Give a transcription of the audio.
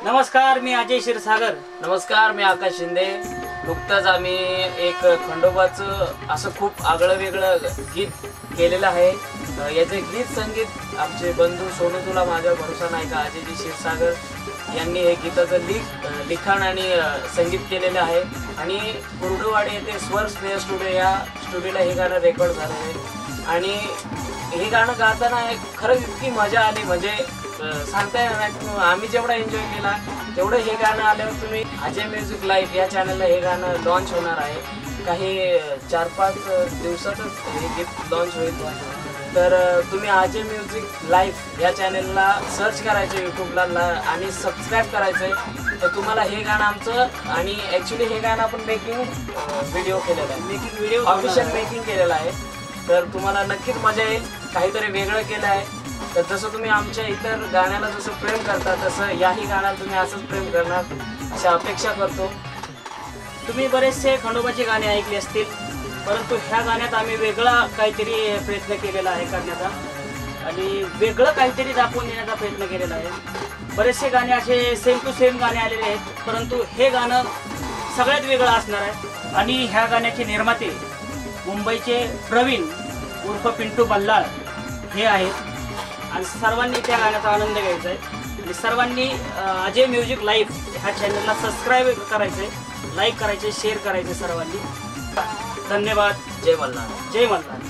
नमस्कार, मी अजय क्षीरसागर। नमस्कार, मी आकाश शिंदे। नुकतंच आम्ही एक खंडोबाचं असं खूप आगळं वेगळं गीत केलेलं आहे। याचे गीत संगीत आमचे बंधू सोनू तुला माझ्या भरोसा नाही का अजयजी क्षीरसागर यांनी हे गीताचं लिखाण आणि संगीत केलेलं आहे आणि कुर्डुवाडी येथे स्वर स्नेह स्टुडिओ या स्टुडिओला हे गाणं रेकॉर्ड झालं आहे आणि हे गाणं गाताना खरंच इतकी मजा आली, म्हणजे सांगता येणार नाही। आम्ही जेवढा एन्जॉय केला तेवढं हे गाणं आल्यावर तुम्ही अजय म्युझिक लाईव्ह या चॅनलला हे गाणं लॉन्च होणार आहे। काही 4-5 दिवसातच हे गीत लॉन्च होईल। तर तुम्ही अजय म्युझिक लाईव्ह या चॅनलला सर्च करायचं यूट्यूबला आणि सबस्क्राईब करायचं आहे। तर तुम्हाला हे गाणं आमचं आणि ॲक्च्युली हे गाणं आपण मेकिंग व्हिडिओ केलेलं आहे, ऑफिशियल मेकिंग केलेलं आहे। तर तुम्हाला नक्कीच मजा येईल, काहीतरी वेगळं केलं आहे। तर जसं तुम्ही आमच्या इतर गाण्याला जसं प्रेम करता तसं याही गाण्याला तुम्ही असंच प्रेम करणार अशी अपेक्षा करतो। तुम्ही बरेचसे खंडोबाचे गाणे ऐकले असतील, परंतु ह्या गाण्यात आम्ही वेगळा काहीतरी प्रयत्न केलेला आहे करण्याचा आणि वेगळं काहीतरी दाखवून देण्याचा प्रयत्न केलेला आहे। बरेचसे गाणे असे सेम टू सेम गाणे आलेले आहेत, परंतु हे गाणं सगळ्यात वेगळं असणार आहे। आणि ह्या गाण्याचे निर्माते मुंबईचे प्रवीण उर्फ पिंटू बल्लाळ हे आहेत आणि सर्वांनी त्या गाण्याचा आनंद घ्यायचा आहे आणि सर्वांनी अजय म्युझिक लाईव्ह ह्या चॅनलला सबस्क्राईब करायचं आहे, लाईक करायचे, शेअर करायचे सर्वांनी। धन्यवाद। जय मल्हार। जय मल्हार।